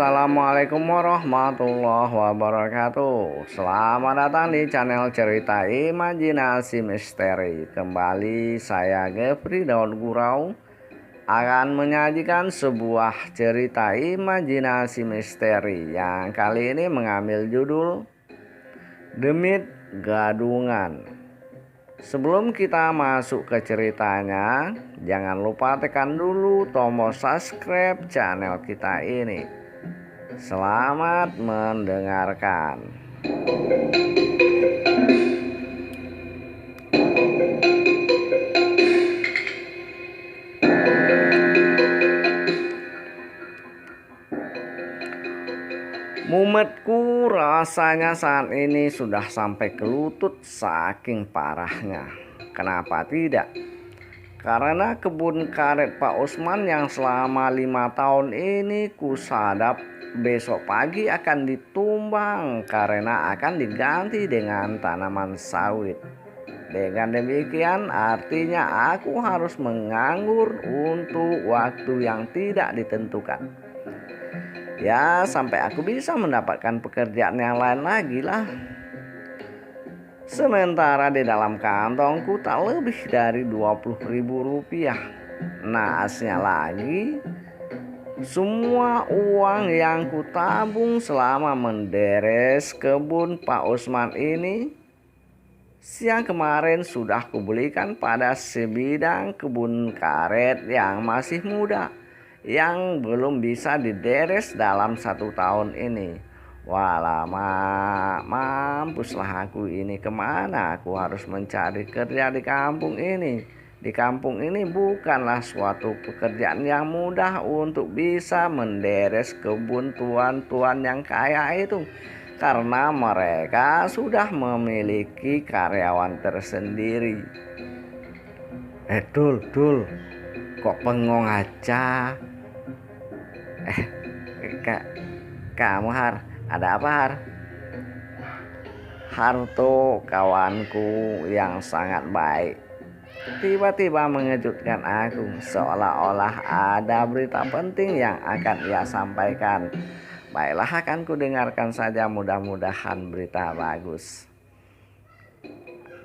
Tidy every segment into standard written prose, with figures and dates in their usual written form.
Assalamualaikum warahmatullahi wabarakatuh. Selamat datang di channel cerita imajinasi misteri. Kembali saya Gepri Daud Gurau akan menyajikan sebuah cerita imajinasi misteri yang kali ini mengambil judul Demit Gadungan. Sebelum kita masuk ke ceritanya, jangan lupa tekan dulu tombol subscribe channel kita ini. Selamat mendengarkan. Mumetku rasanya saat ini sudah sampai ke lutut saking parahnya. Kenapa tidak? Karena kebun karet Pak Usman yang selama 5 tahun ini kusadap besok pagi akan ditumbang karena akan diganti dengan tanaman sawit. Dengan demikian artinya aku harus menganggur untuk waktu yang tidak ditentukan. Ya, sampai aku bisa mendapatkan pekerjaan yang lain lagi lah. Sementara di dalam kantongku tak lebih dari 20.000 rupiah. Naasnya lagi, semua uang yang kutabung selama menderes kebun Pak Usman ini siang kemarin sudah kubelikan pada sebidang kebun karet yang masih muda, yang belum bisa dideres dalam 1 tahun ini. Walah, mampuslah aku ini. Kemana aku harus mencari kerja di kampung ini? Di kampung ini bukanlah suatu pekerjaan yang mudah untuk bisa menderes kebun tuan-tuan yang kaya itu, karena mereka sudah memiliki karyawan tersendiri. Dul, kok bengong aja? Kamu Har, ada apa Har? Harto, kawanku yang sangat baik, tiba-tiba mengejutkan aku seolah-olah ada berita penting yang akan ia sampaikan. Baiklah, akan ku dengarkan saja, mudah-mudahan berita bagus.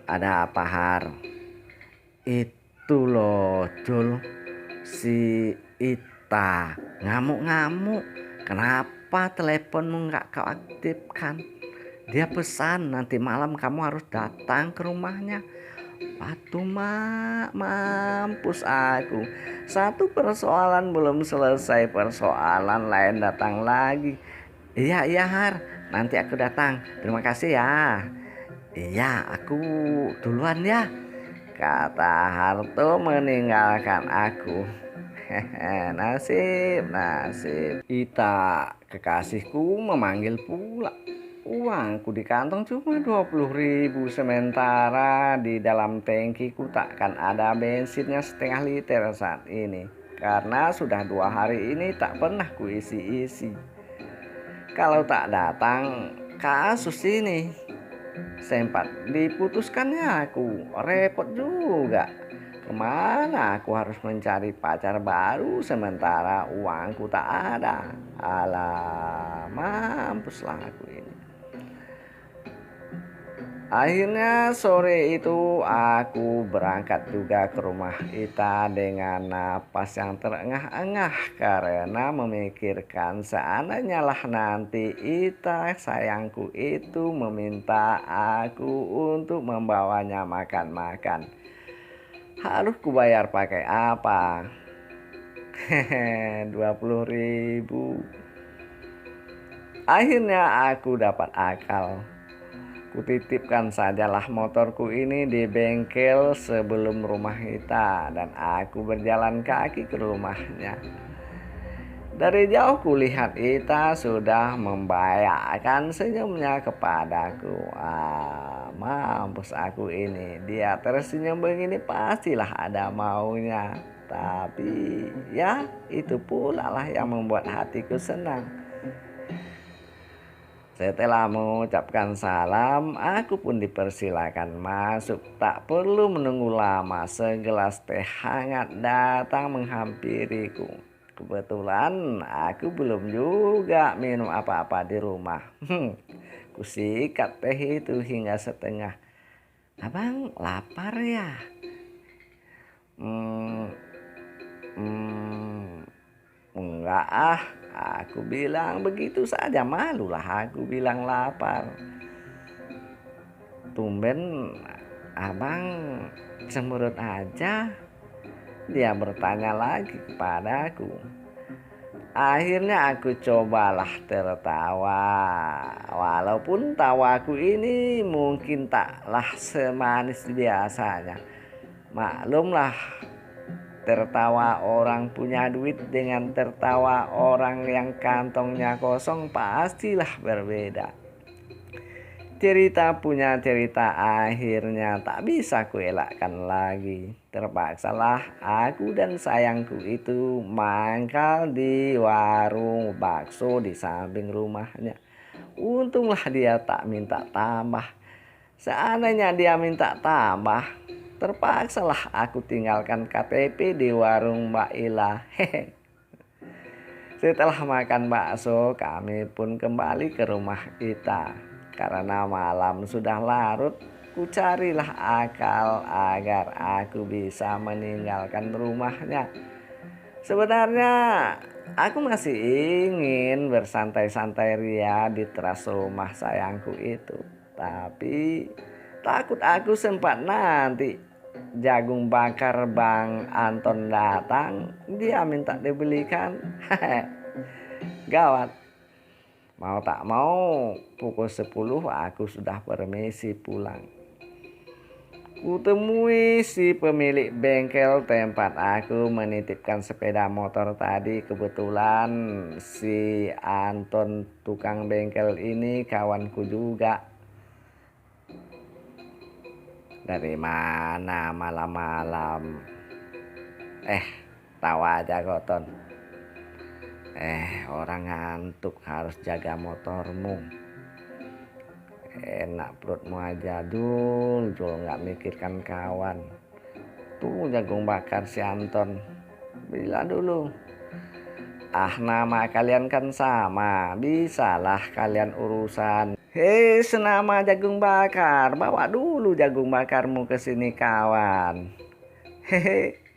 Ada apa Har? Itu loh Jul, si Ita ngamuk-ngamuk. Kenapa teleponmu nggak kau aktifkan? Dia pesan nanti malam kamu harus datang ke rumahnya. Aduh mampus aku. Satu persoalan belum selesai, persoalan lain datang lagi. Iya Har, nanti aku datang. Terima kasih ya. Iya, aku duluan ya, kata Harto meninggalkan aku. Nasib. Ita, kekasihku, memanggil pula. Uangku di kantong cuma 20.000, sementara di dalam tangkiku takkan ada bensinnya setengah liter saat ini, karena sudah 2 hari ini tak pernah kuisi-isi. Kalau tak datang, kasus ini sempat diputuskannya aku repot juga. Kemana aku harus mencari pacar baru sementara uangku tak ada? Alah, mampuslah aku ini. Akhirnya sore itu aku berangkat juga ke rumah Ita dengan napas yang terengah-engah karena memikirkan seandainya lah nanti Ita sayangku itu meminta aku untuk membawanya makan-makan, harus kubayar pakai apa? 20.000. Akhirnya aku dapat akal. Kutitipkan sajalah motorku ini di bengkel sebelum rumah Ita dan aku berjalan kaki ke rumahnya. Dari jauh kulihat Ita sudah membayarkan senyumnya kepadaku. Mampus aku ini. Dia tersenyum begini pastilah ada maunya. Tapi ya, itu pula lah yang membuat hatiku senang. Setelah mengucapkan salam, aku pun dipersilakan masuk. Tak perlu menunggu lama, segelas teh hangat datang menghampiriku. Kebetulan aku belum juga minum apa-apa di rumah. Kusikat teh itu hingga setengah. Abang lapar ya? Hmm, hmm, enggak ah. Aku bilang begitu saja, malulah aku bilang lapar. Tumben abang cemberut aja. Dia bertanya lagi kepadaku. Akhirnya aku cobalah tertawa. Walaupun tawaku ini mungkin taklah semanis biasanya. Maklumlah, tertawa orang punya duit dengan tertawa orang yang kantongnya kosong pastilah berbeda. Cerita punya cerita, akhirnya tak bisa kuelakkan lagi. Terpaksalah aku dan sayangku itu mangkal di warung bakso di samping rumahnya. Untunglah dia tak minta tambah. Seandainya dia minta tambah, terpaksalah aku tinggalkan KTP di warung Mbak Ila. Setelah makan bakso, kami pun kembali ke rumah Ita. Karena malam sudah larut, ku carilah akal agar aku bisa meninggalkan rumahnya. Sebenarnya aku masih ingin bersantai-santai ria di teras rumah sayangku itu. Tapi takut aku sempat nanti jagung bakar Bang Anton datang, dia minta dibelikan. Gawat. Mau tak mau pukul 10 aku sudah permisi pulang. Kutemui si pemilik bengkel tempat aku menitipkan sepeda motor tadi. Kebetulan si Anton tukang bengkel ini kawanku juga. Dari mana malam-malam? Tahu aja Koton. Orang ngantuk harus jaga motormu. Enak perutmu aja Jul nggak mikirkan kawan. Tuh jagung bakar si Anton. Bila dulu. Nama kalian kan sama. Bisalah kalian urusan. Hei, senama jagung bakar. Bawa dulu jagung bakarmu ke sini kawan. Hehe.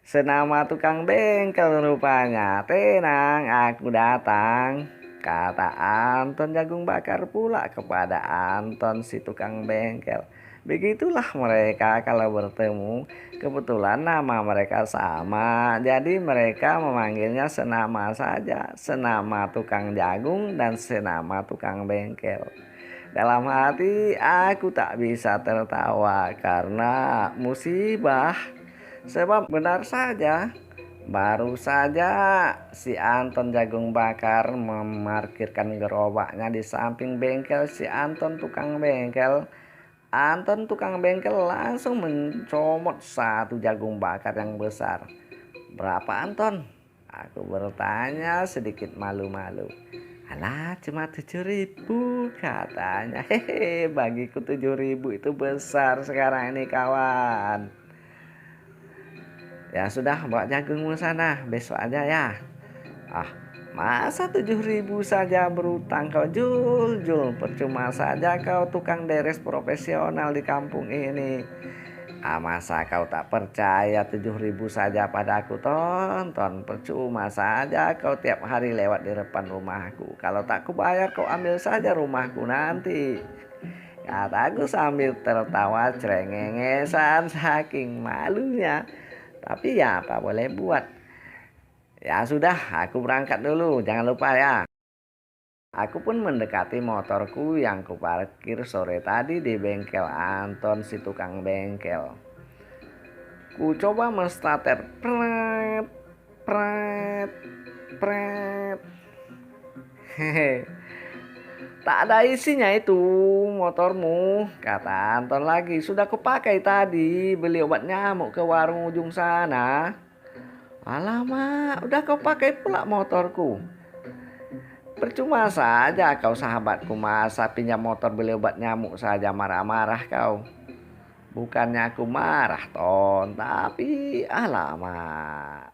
Senama tukang bengkel rupanya. Tenang, aku datang. Kata Anton jagung bakar pula kepada Anton si tukang bengkel. Begitulah mereka kalau bertemu. Kebetulan nama mereka sama. Jadi mereka memanggilnya senama saja. Senama tukang jagung dan senama tukang bengkel. Dalam hati aku tak bisa tertawa karena musibah. Sebab benar saja, baru saja si Anton jagung bakar memarkirkan gerobaknya di samping bengkel si Anton tukang bengkel. Anton tukang bengkel langsung mencomot satu jagung bakar yang besar. Berapa Anton? Aku bertanya sedikit malu-malu. Alah, cuma 7.000 katanya. Hehe, bagiku 7.000 itu besar sekarang ini kawan. Ya sudah, bawa jagungmu sana, besok aja ya. Ah, masa 7.000 saja berutang kau Jul? Percuma saja kau tukang deres profesional di kampung ini. Masa kau tak percaya 7.000 saja padaku tonton? Percuma saja kau tiap hari lewat di depan rumahku. Kalau tak kubayar kau ambil saja rumahku nanti. Kataku sambil tertawa cerengengesan saking malunya. Tapi ya apa boleh buat. Ya sudah, aku berangkat dulu. Jangan lupa ya. Aku pun mendekati motorku yang kuparkir sore tadi di bengkel Anton si tukang bengkel. Ku coba menstarter. Pret, pret, pret. Hehe. Tak ada isinya itu motormu, kata Anton lagi. Sudah kupakai tadi, beli obat nyamuk ke warung ujung sana. Alamak, udah kau pakai pula motorku. Percuma saja kau sahabatku, masa pinjam motor beli obat nyamuk saja marah-marah kau. Bukannya aku marah Ton, tapi alamak.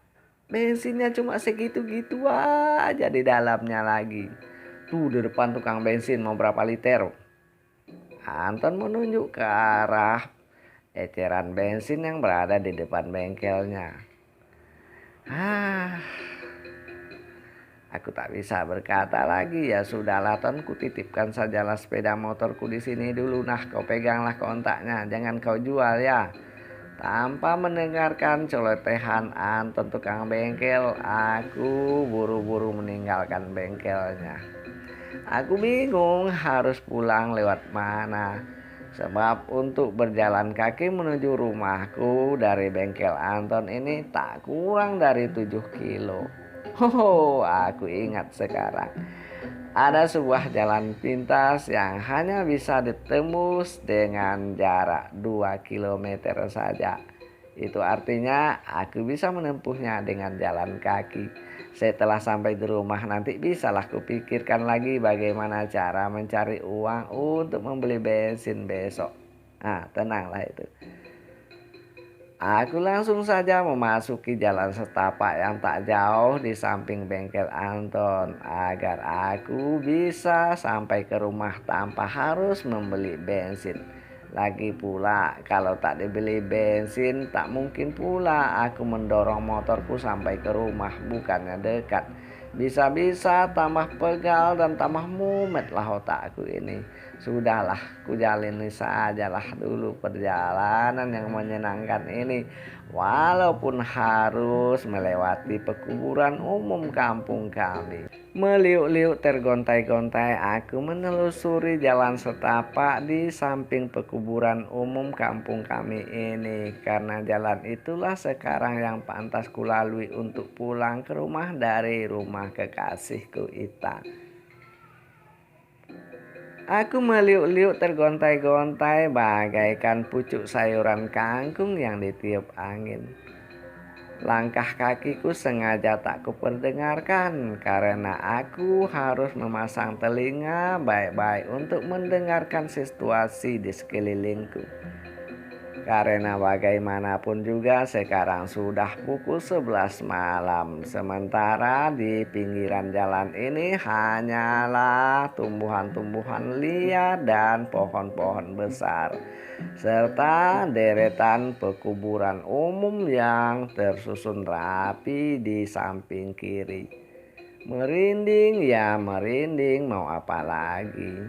bensinnya cuma segitu-gitu aja di dalamnya lagi. Tuh di depan tukang bensin mau berapa liter? Anton menunjuk ke arah eceran bensin yang berada di depan bengkelnya. Aku tak bisa berkata lagi. Ya sudahlah Ton, ku titipkan sajalah sepeda motorku di sini dulu. Nah, kau peganglah kontaknya, jangan kau jual ya. Tanpa mendengarkan celotehan Anton tukang bengkel, aku buru-buru meninggalkan bengkelnya. Aku bingung harus pulang lewat mana. Sebab untuk berjalan kaki menuju rumahku dari bengkel Anton ini tak kurang dari 7 kilo. Aku ingat sekarang. Ada sebuah jalan pintas yang hanya bisa ditembus dengan jarak 2 kilometer saja. Itu artinya aku bisa menempuhnya dengan jalan kaki. Setelah sampai di rumah nanti bisalah kupikirkan lagi bagaimana cara mencari uang untuk membeli bensin besok. Tenanglah itu. Aku langsung saja memasuki jalan setapak yang tak jauh di samping bengkel Anton agar aku bisa sampai ke rumah tanpa harus membeli bensin. Lagi pula kalau tak dibeli bensin tak mungkin pula aku mendorong motorku sampai ke rumah, bukannya dekat. Bisa-bisa tambah pegal dan tambah mumet lah otakku ini. Sudahlah, ku jalani sajalah dulu perjalanan yang menyenangkan ini. Walaupun harus melewati pekuburan umum kampung kami. Meliuk-liuk tergontai-gontai aku menelusuri jalan setapak di samping pekuburan umum kampung kami ini. Karena jalan itulah sekarang yang pantas kulalui untuk pulang ke rumah dari rumah kekasihku Ita. Aku meliuk-liuk tergontai-gontai bagaikan pucuk sayuran kangkung yang ditiup angin. Langkah kakiku sengaja tak kuperdengarkan karena aku harus memasang telinga baik-baik untuk mendengarkan situasi di sekelilingku. Karena bagaimanapun juga sekarang sudah pukul 11 malam. Sementara di pinggiran jalan ini hanyalah tumbuhan-tumbuhan liar dan pohon-pohon besar. Serta deretan pekuburan umum yang tersusun rapi di samping kiri. Merinding ya merinding, mau apa lagi.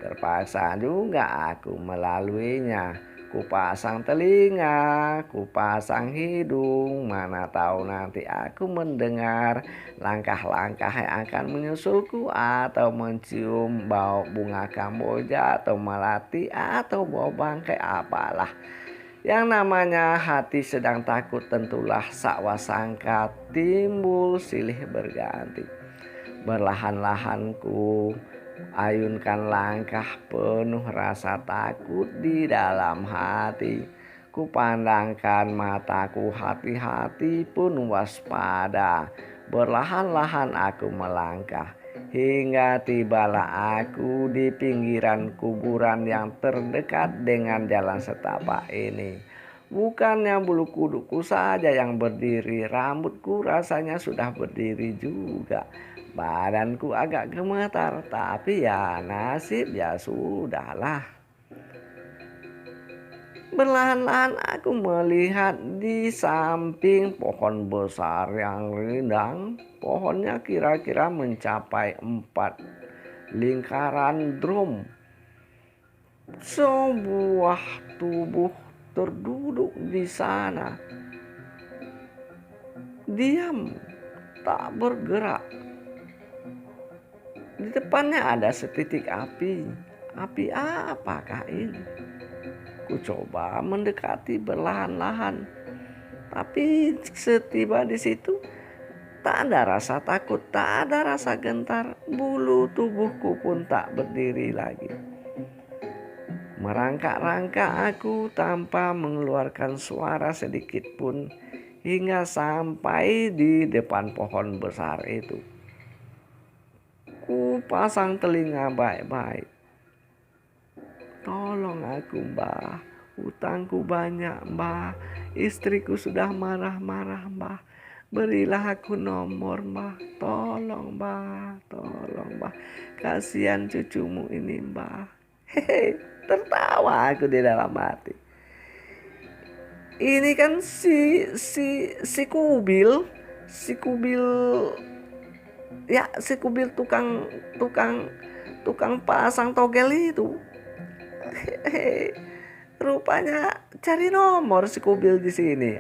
Terpaksa juga aku melaluinya. Kupasang telinga, kupasang hidung, mana tahu nanti aku mendengar langkah-langkah yang akan menyusulku atau mencium bau bunga kamboja atau melati atau bau bangkai apalah. Yang namanya hati sedang takut tentulah sakwasangka timbul silih berganti. Berlahan-lahan ku ayunkan langkah penuh rasa takut di dalam hati. Kupandangkan mataku hati-hati pun waspada. Berlahan-lahan aku melangkah hingga tibalah aku di pinggiran kuburan yang terdekat dengan jalan setapak ini. Bukannya bulu kuduku saja yang berdiri, rambutku rasanya sudah berdiri juga. Badanku agak gemetar, tapi ya nasib ya sudahlah. Berlahan-lahan aku melihat di samping pohon besar yang rindang. Pohonnya kira-kira mencapai 4 lingkaran drum. Sebuah tubuh terduduk di sana. Diam, tak bergerak. Di depannya ada setitik api. Api apakah ini? Ku coba mendekati berlahan-lahan. Tapi setiba di situ tak ada rasa takut, tak ada rasa gentar. Bulu tubuhku pun tak berdiri lagi. Merangkak-rangkak aku tanpa mengeluarkan suara sedikit pun hingga sampai di depan pohon besar itu. Ku pasang telinga baik-baik. Tolong aku, Mbah. Hutangku banyak, Mbah. Istriku sudah marah-marah, Mbah. Berilah aku nomor, Mbah. Tolong, Mbah. Tolong, Mbah. Kasihan cucumu ini, Mbah. Hehe, tertawa aku di dalam hati. Ini kan si Kubil, si Kubil, ya si Kubil tukang tukang tukang pasang togel itu. Hehe, rupanya cari nomor si Kubil di sini.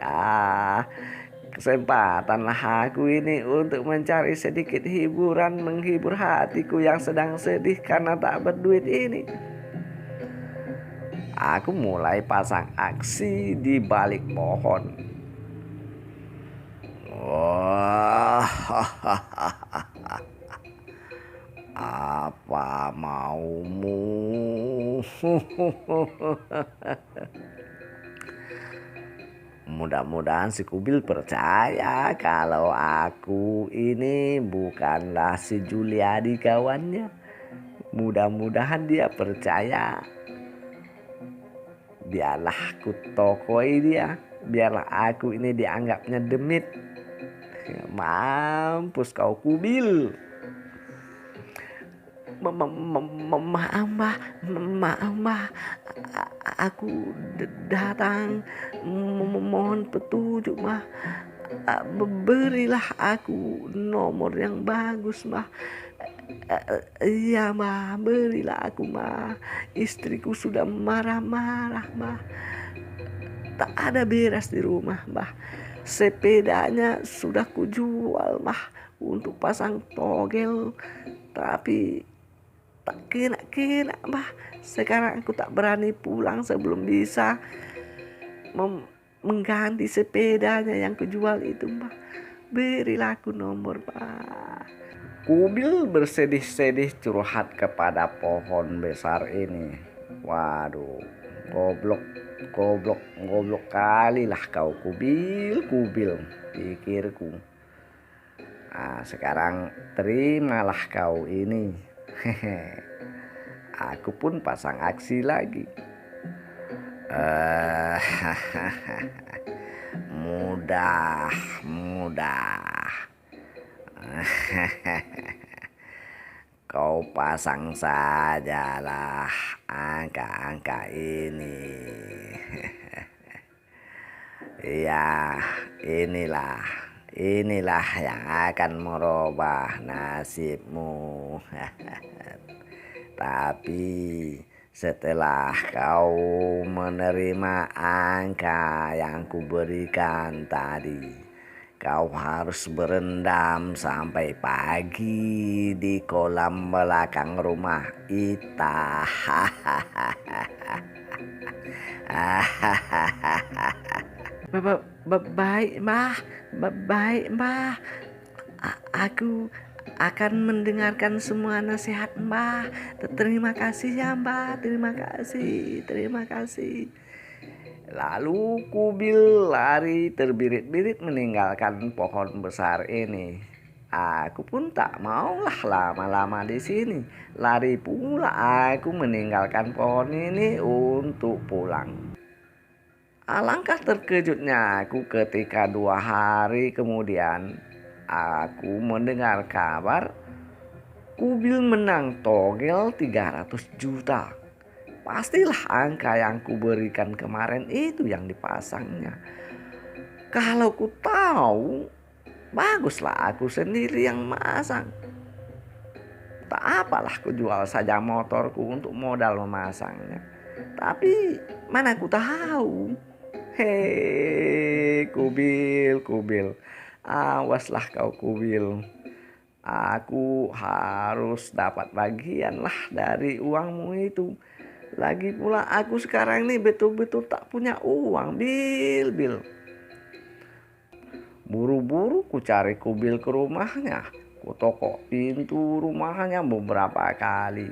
Kesempatan lah aku ini untuk mencari sedikit hiburan, menghibur hatiku yang sedang sedih karena tak berduit ini. Aku mulai pasang aksi di balik pohon. Wah, apa maumu? Mudah-mudahan si Kubil percaya kalau aku ini bukanlah si Juliadi kawannya. Mudah-mudahan dia percaya. Biarlah aku tokoi dia. Biarlah aku ini dianggapnya demit. Mampus kau Kubil. Maaf mbah, maaf mbah, aku datang mohon petunjuk mbah. Berilah aku nomor yang bagus mbah. Iya mbah, berilah aku mbah. Istriku sudah marah-marah mbah. Tak ada beres di rumah mbah. Sepedanya sudah kujual mbah untuk pasang togel, tapi tak kena mbah. Sekarang aku tak berani pulang sebelum bisa mengganti sepedanya yang kujual itu mbah. Berilah aku nomor mbah. Kubil bersedih-sedih curhat kepada pohon besar ini. Waduh, goblok kali lah kau Kubil, pikirku. Sekarang terimalah kau ini. Aku pun pasang aksi lagi. Mudah. Kau pasang sajalah angka-angka ini. Ya, inilah yang akan merubah nasibmu. Tapi setelah kau menerima angka yang kuberikan tadi, kau harus berendam sampai pagi di kolam belakang rumah Ita. Baik mbah. Aku akan mendengarkan semua nasihat mbah. Terima kasih ya mbah. Terima kasih. Lalu Kubil lari terbirit-birit meninggalkan pohon besar ini. Aku pun tak maulah lama-lama di sini. Lari pula aku meninggalkan pohon ini untuk pulang. Alangkah terkejutnya aku ketika 2 hari kemudian aku mendengar kabar Kubil menang togel 300 juta. Pastilah angka yang kuberikan kemarin itu yang dipasangnya. Kalau ku tahu, baguslah aku sendiri yang masang. Tak apalah ku jual saja motorku untuk modal memasangnya. Tapi mana ku tahu. Hei Kubil, awaslah kau Kubil. Aku harus dapat bagian lah dari uangmu itu. Lagi pula aku sekarang ini betul-betul tak punya uang, Bil. Buru-buru ku cari Kubil ke rumahnya. Ku tokok pintu rumahnya beberapa kali.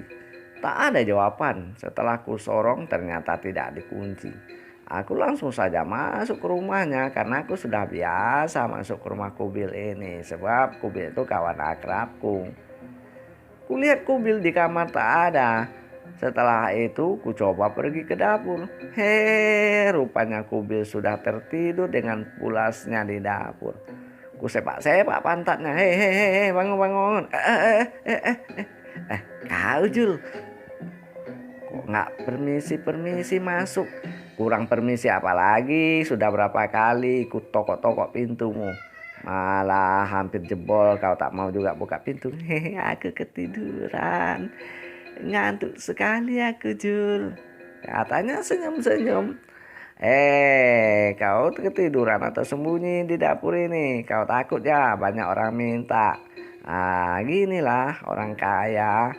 Tak ada jawaban. Setelah ku sorong ternyata tidak dikunci. Aku langsung saja masuk ke rumahnya karena aku sudah biasa masuk ke rumah Kubil ini. Sebab Kubil itu kawan akrabku. Kulihat Kubil di kamar tak ada. Setelah itu ku coba pergi ke dapur. Rupanya Kubil sudah tertidur dengan pulasnya di dapur. Ku sepak-sepak pantatnya. Hei, bangun, bangun. Kau Jul, kok nggak permisi masuk? Kurang permisi apa lagi? Sudah berapa kali ikut tokok-tokok pintumu. Malah hampir jebol, kau tak mau juga buka pintu. Hehe, aku ketiduran. Ngantuk sekali aku, Jul. Katanya senyum-senyum. Kau ketiduran atau sembunyi di dapur ini? Kau takut ya banyak orang minta. Ginilah orang kaya,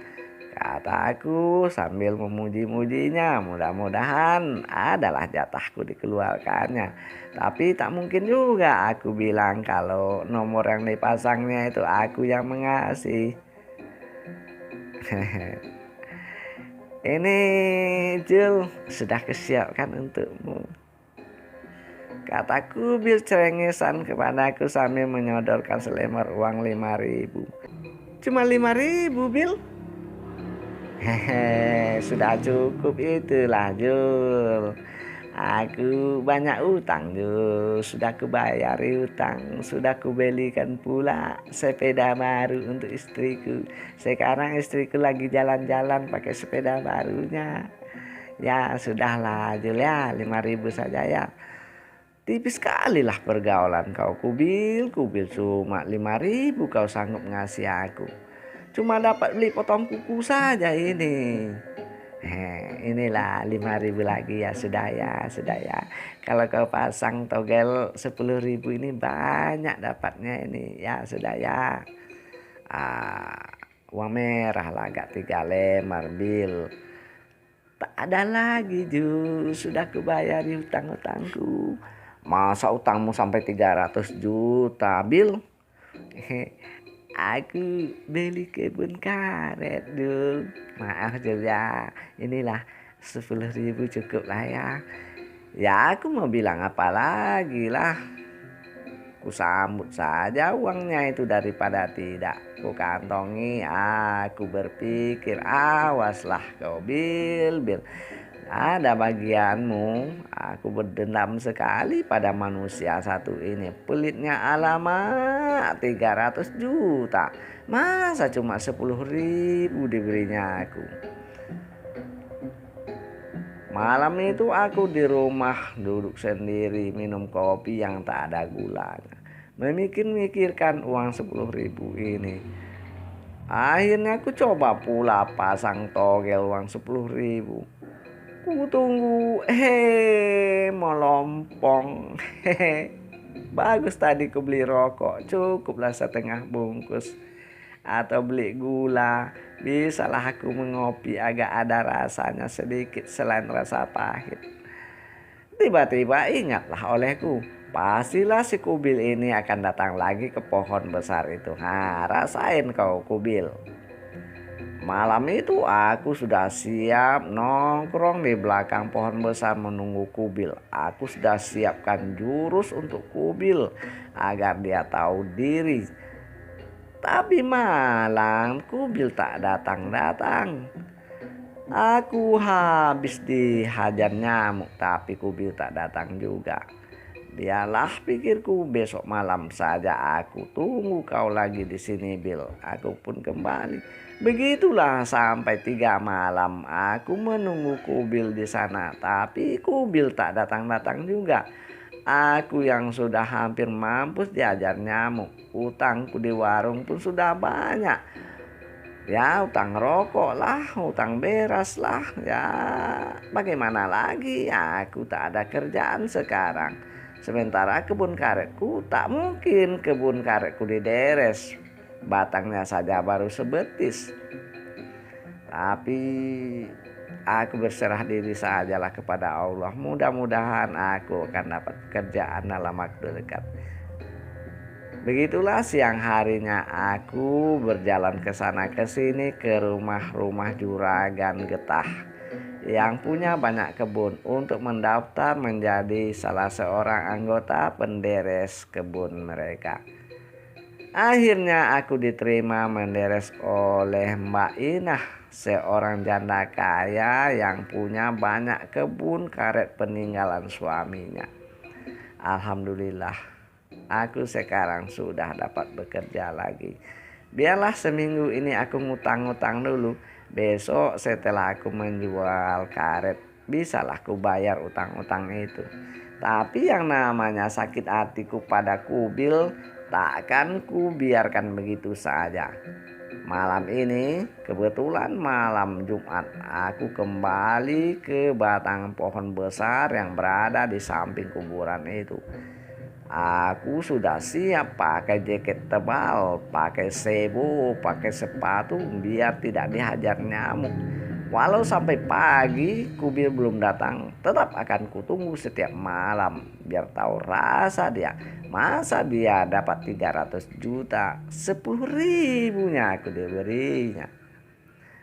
kata aku sambil memuji-mujinya. Mudah-mudahan adalah jatahku dikeluarkannya. Tapi tak mungkin juga aku bilang kalau nomor yang dipasangnya itu aku yang mengasih. Ini Jul, sudah kesiapkan untukmu, kataku Bil cengengesan kepadaku sambil menyodorkan selembar uang 5.000. Cuma 5.000, Bil? Hehe, sudah cukup itulah, Jul. Aku banyak utang, Jul. Sudah kubayari utang, sudah kubelikan pula sepeda baru untuk istriku. Sekarang istriku lagi jalan-jalan pakai sepeda barunya. Ya sudahlah, Jul ya, 5.000 saja ya. Tipis sekali lah pergaulan kau, Kubil cuma 5.000 kau sanggup ngasih aku. Cuma dapat beli potong kuku saja ini. Inilah 5.000 lagi ya, sudah ya. Kalau kau pasang togel 10.000 ini banyak dapatnya ini, ya sudah ya. Uang merah lah agak 3 lembar, Bil. Tak ada lagi, Jul. Sudah kubayari utang-utangku. Masa utangmu sampai 300 juta, Bil? Aku beli kebun karet, Dul. Maaf Jul ya, inilah 10.000 cukup lah ya. Ya aku mau bilang apa lagi lah. Ku sambut saja uangnya itu daripada tidak ku kantongi. Aku berpikir, awaslah kau Bil. Ada bagianmu. Aku berdendam sekali pada manusia satu ini. Pelitnya alamat 300 juta. Masa cuma 10.000 diberinya aku. Malam itu aku di rumah duduk sendiri minum kopi yang tak ada gulanya. Memikirkan uang 10.000 ini. Akhirnya aku coba pula pasang togel uang 10.000. Ku tunggu, melompong. Bagus tadi ku beli rokok, cukuplah setengah bungkus. Atau beli gula, bisalah aku mengopi agak ada rasanya sedikit selain rasa pahit. Tiba-tiba ingatlah olehku, pastilah si Kubil ini akan datang lagi ke pohon besar itu. Rasain kau Kubil. Malam itu aku sudah siap nongkrong di belakang pohon besar menunggu Kubil. Aku sudah siapkan jurus untuk Kubil agar dia tahu diri. Tapi malam Kubil tak datang-datang. Aku habis dihajar nyamuk tapi Kubil tak datang juga. Biarlah pikirku, besok malam saja aku tunggu kau lagi di sini, Bil. Aku pun kembali. Begitulah sampai 3 malam aku menunggu Kubil di sana, tapi Kubil tak datang-datang juga. Aku yang sudah hampir mampus diajar nyamuk. Utangku di warung pun sudah banyak. Ya utang rokok lah, utang beras lah. Ya bagaimana lagi, aku tak ada kerjaan sekarang. Sementara kebun karetku tak mungkin kebun karetku dideres. Batangnya saja baru sebetis. Tapi aku berserah diri sajalah kepada Allah. Mudah-mudahan aku akan dapat pekerjaan dalam waktu dekat. Begitulah siang harinya aku berjalan ke sana ke sini ke rumah-rumah juragan getah yang punya banyak kebun untuk mendaftar menjadi salah seorang anggota penderes kebun mereka. Akhirnya aku diterima menderes oleh Mbak Inah, seorang janda kaya yang punya banyak kebun karet peninggalan suaminya. Alhamdulillah, Aku sekarang sudah dapat bekerja lagi. Biarlah seminggu ini aku ngutang-ngutang dulu. Besok setelah aku menjual karet, bisalah ku bayar utang-utang itu. Tapi yang namanya sakit hatiku pada kubil, takkan ku biarkan begitu saja. Malam ini kebetulan malam Jumat, aku kembali ke batang pohon besar yang berada di samping kuburan itu. Aku sudah siap pakai jaket tebal, pakai sebu, pakai sepatu biar tidak dihajar nyamuk. Walau sampai pagi kubil belum datang, tetap akan kutunggu setiap malam biar tahu rasa dia. Masa dia dapat 300 juta, 10 ribunya aku diberinya.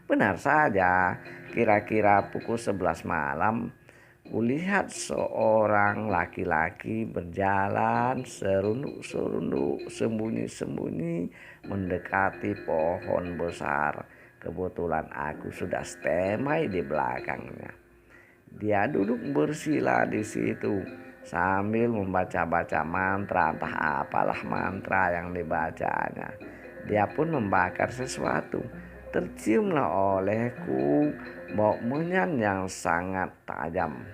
Benar saja, kira-kira pukul 11 malam, kulihat seorang laki-laki berjalan serunduk-serunduk, sembunyi-sembunyi mendekati pohon besar. Kebetulan aku sudah standby di belakangnya. Dia duduk bersila di situ sambil membaca-baca mantra, entah apalah mantra yang dibacanya. Dia pun membakar sesuatu. Terciumlah olehku bau menyan yang sangat tajam.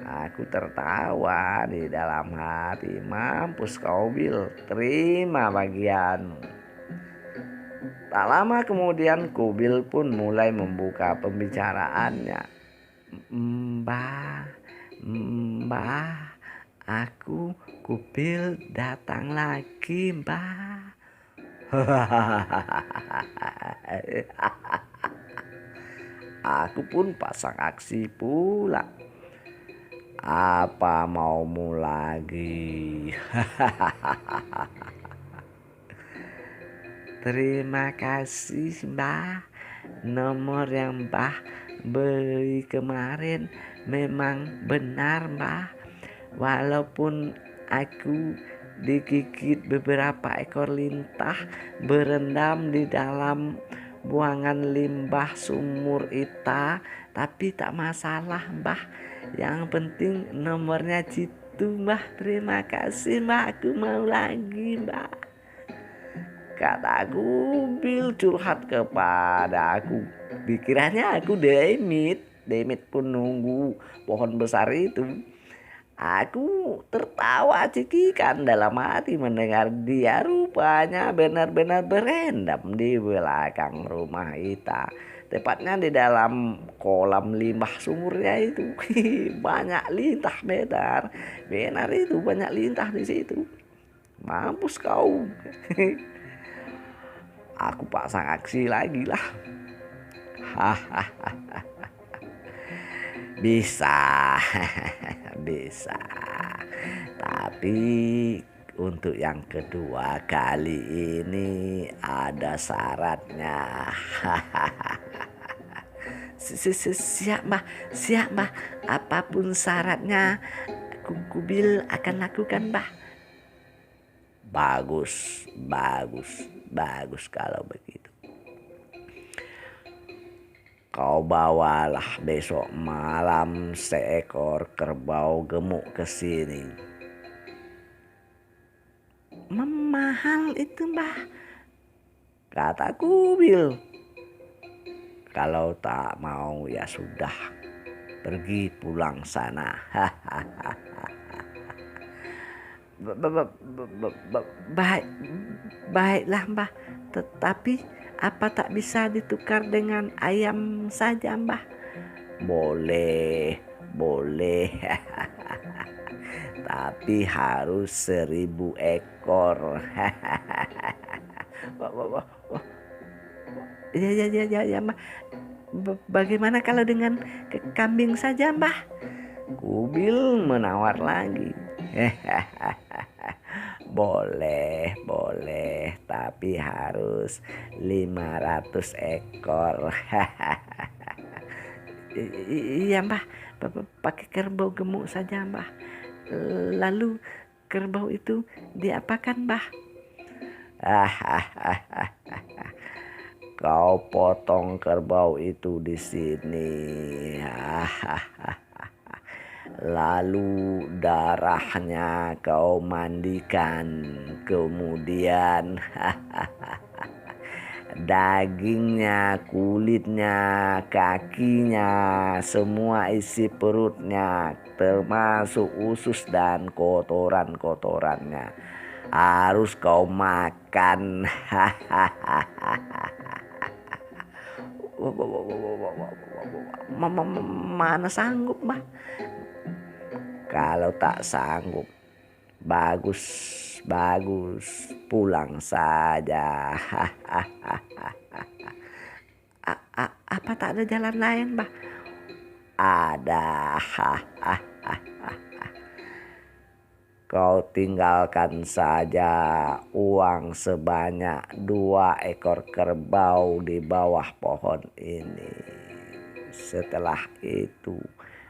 Aku tertawa di dalam hati. Mampus kau Bil, terima bagianmu. Tak lama kemudian Kubil pun mulai membuka pembicaraannya. Mbah, mbah, aku Kubil datang lagi mbah. Aku pun pasang aksi pula. Apa maumu lagi? Terima kasih mbah. Nomor yang mbah beli kemarin memang benar mbah. Walaupun aku digigit beberapa ekor lintah berendam di dalam buangan limbah sumur Ita, tapi tak masalah mbah. Yang penting nomornya jitu mbah. Terima kasih mbah, aku mau lagi mbah. Kataku Bil curhat kepada aku. Pikirannya aku Demit. Demit pun nunggu pohon besar itu. Aku tertawa cekikan dalam hati mendengar dia rupanya benar-benar berendam di belakang rumah Ita. Tepatnya di dalam kolam limbah sumurnya itu. Banyak lintah benar. Benar itu banyak lintah di situ. Mampus kau. Aku pasang aksi lagi lah. Bisa. Bisa. Tapi untuk yang kedua kali ini ada syaratnya. Siap mbah, apapun syaratnya Kubil akan lakukan mbah. Bagus kalau begitu. Kau bawalah besok malam seekor kerbau gemuk ke sini. Mahal itu mbah, kata Kubil. Kalau tak mau ya sudah, pergi pulang sana. Baiklah mbah, tetapi apa tak bisa ditukar dengan ayam saja mbah? Boleh. Tapi harus 1000 ekor. Ya mbah. Bagaimana kalau dengan kambing saja mbah? Kubil menawar lagi. Boleh, tapi harus 500 ekor. Iya mbah, pakai kerbau gemuk saja mbah. Lalu kerbau itu diapakan mbah? Kau potong kerbau itu di sini. lalu darahnya kau mandikan, kemudian dagingnya, kulitnya, kakinya, semua isi perutnya, termasuk usus dan kotoran-kotorannya, harus kau makan. Mana sanggup, Mbah? Kalau tak sanggup, bagus, bagus, pulang saja. Apa tak ada jalan lain, Mbah? Ada. Kau tinggalkan saja uang sebanyak 2 ekor kerbau di bawah pohon ini. Setelah itu,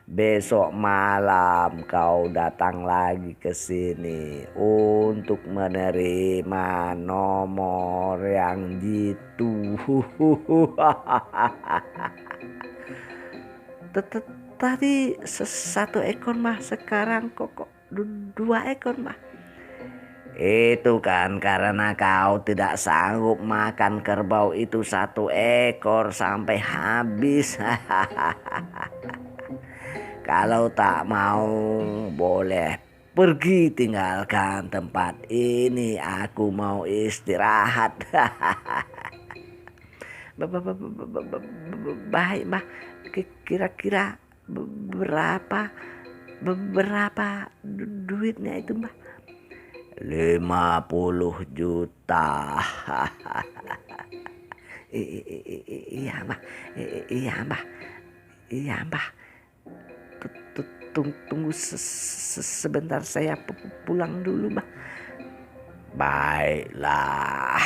besok malam kau datang lagi ke sini untuk menerima nomor yang jitu. Tadi 1 ekor, Mah. Sekarang kok 2 ekor, Mah. Itu kan karena kau tidak sanggup makan kerbau itu 1 ekor sampai habis. Kalau tak mau, boleh pergi tinggalkan tempat ini. Aku mau istirahat. Baik, Mbah. Kira-kira berapa duitnya itu, Mbah? 50 juta. Iya, Mbah. Iya, Mbah. Iya, Mbah. Tunggu sebentar, saya pulang dulu, Mbah. Baiklah.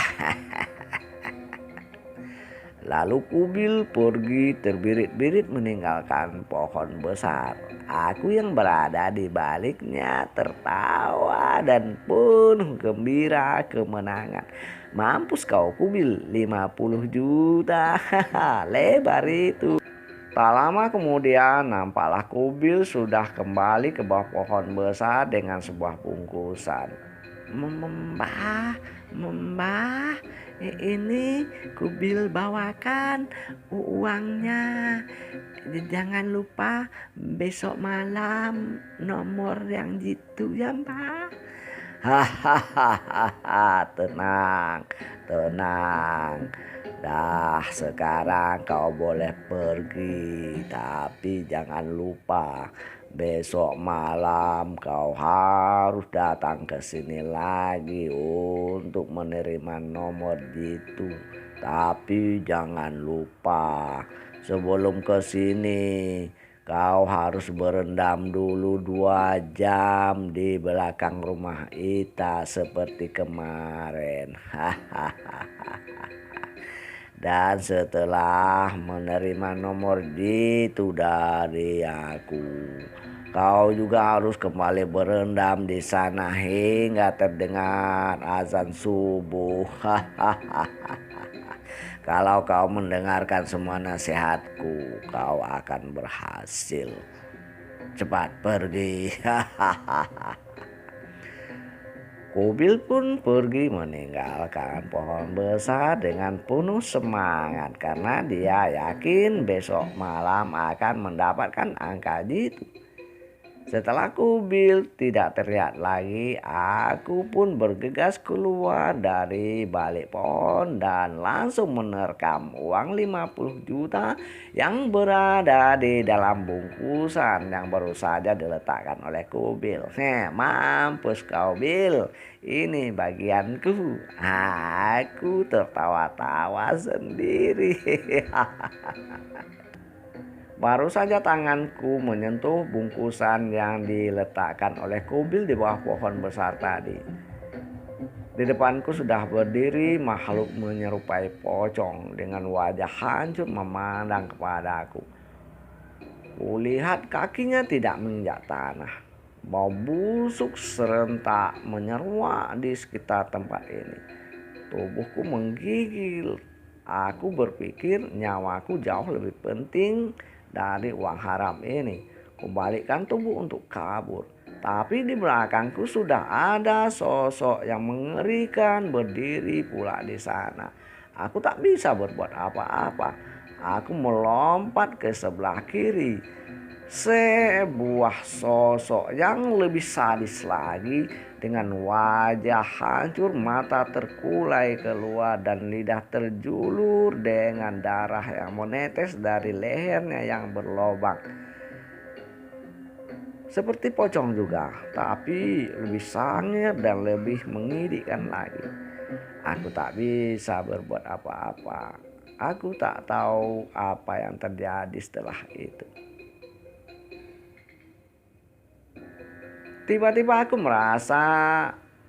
Lalu Kubil pergi terbirit-birit meninggalkan pohon besar. Aku yang berada di baliknya tertawa dan penuh gembira kemenangan. Mampus kau, Kubil, 50 juta. Lebar itu. Tak lama kemudian nampaklah Kubil sudah kembali ke bawah pohon besar dengan sebuah bungkusan. Mbah, ini Kubil bawakan uangnya. Jangan lupa besok malam nomor yang jitu ya, Mbah. Hahaha, tenang. Dah, sekarang kau boleh pergi, tapi jangan lupa besok malam kau harus datang ke sini lagi untuk menerima nomor itu. Tapi jangan lupa sebelum ke sini kau harus berendam dulu 2 jam di belakang rumah Ita seperti kemarin. Dan setelah menerima nomor itu dari aku, kau juga harus kembali berendam di sana hingga terdengar azan subuh. Kalau kau mendengarkan semua nasihatku, kau akan berhasil. Cepat pergi. Kubil pun pergi meninggalkan pohon besar dengan penuh semangat karena dia yakin besok malam akan mendapatkan angka jitu. Setelah Kubil tidak terlihat lagi, aku pun bergegas keluar dari balik pohon dan langsung menerkam uang 50 juta yang berada di dalam bungkusan yang baru saja diletakkan oleh Kubil. Mampus kau, Bil. Ini bagianku. Aku tertawa-tawa sendiri. Baru saja tanganku menyentuh bungkusan yang diletakkan oleh Kubil di bawah pohon besar tadi. Di depanku sudah berdiri makhluk menyerupai pocong dengan wajah hancur memandang kepadaku. Kulihat kakinya tidak menginjak tanah. Bau busuk serentak menyeruak di sekitar tempat ini. Tubuhku menggigil. Aku berpikir nyawaku jauh lebih penting dari uang haram ini. Kubalikkan tubuh untuk kabur. Tapi di belakangku sudah ada sosok yang mengerikan berdiri pula di sana. Aku tak bisa berbuat apa-apa. Aku melompat ke sebelah kiri. Sebuah sosok yang lebih sadis lagi dengan wajah hancur, mata terkulai keluar dan lidah terjulur dengan darah yang menetes dari lehernya yang berlobang. Seperti pocong juga, tapi lebih sangir dan lebih mengidikkan lagi. Aku tak bisa berbuat apa-apa. Aku tak tahu apa yang terjadi setelah itu. Tiba-tiba aku merasa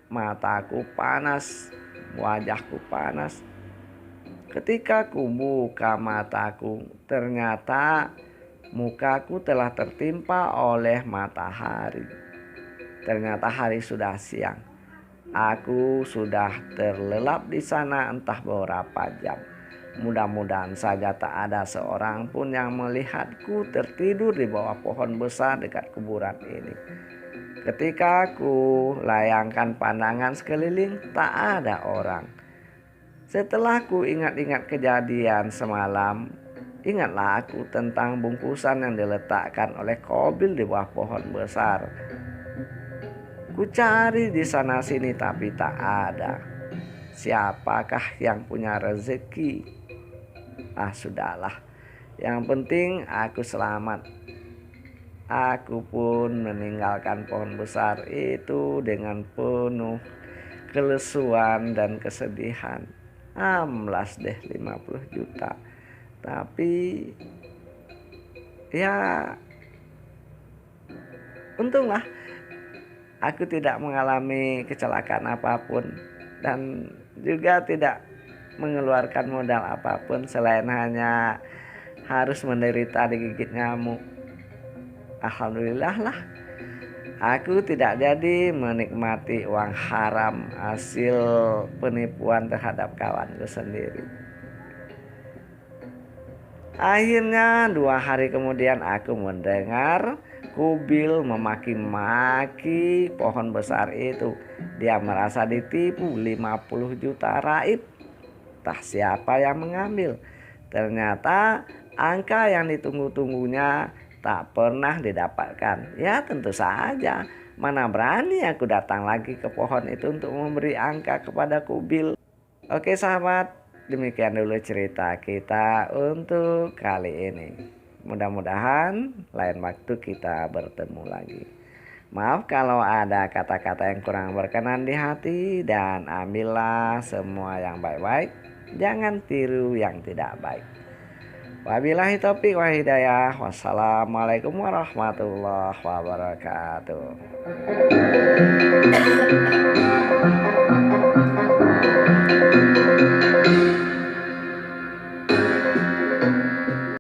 mataku panas, wajahku panas. Ketika ku buka mataku, ternyata mukaku telah tertimpa oleh matahari. Ternyata hari sudah siang. Aku sudah terlelap di sana entah beberapa jam. Mudah-mudahan saja tak ada seorang pun yang melihatku tertidur di bawah pohon besar dekat kuburan ini. Ketika aku layangkan pandangan sekeliling, tak ada orang. Setelah ku ingat-ingat kejadian semalam, ingatlah aku tentang bungkusan yang diletakkan oleh Kobil di bawah pohon besar. Ku cari di sana sini tapi tak ada. Siapakah yang punya rezeki? Sudahlah. Yang penting aku selamat. Aku pun meninggalkan pohon besar itu dengan penuh kelesuan dan kesedihan. Amblas deh 50 juta. Tapi ya untunglah aku tidak mengalami kecelakaan apapun dan juga tidak mengeluarkan modal apapun selain hanya harus menderita digigit nyamuk. Alhamdulillah lah, aku tidak jadi menikmati uang haram hasil penipuan terhadap kawanku sendiri. Akhirnya 2 hari kemudian aku mendengar Kubil memaki-maki pohon besar itu. Dia merasa ditipu 50 juta raib. Entah siapa yang mengambil. Ternyata angka yang ditunggu-tunggunya tak pernah didapatkan. Ya tentu saja, mana berani aku datang lagi ke pohon itu untuk memberi angka kepada Kubil. Oke sahabat, demikian dulu cerita kita untuk kali ini. Mudah-mudahan lain waktu kita bertemu lagi. Maaf kalau ada kata-kata yang kurang berkenan di hati, dan ambillah semua yang baik-baik, jangan tiru yang tidak baik. Wabillahi taufiq wa hidayah. Wassalamualaikum warahmatullahi wabarakatuh.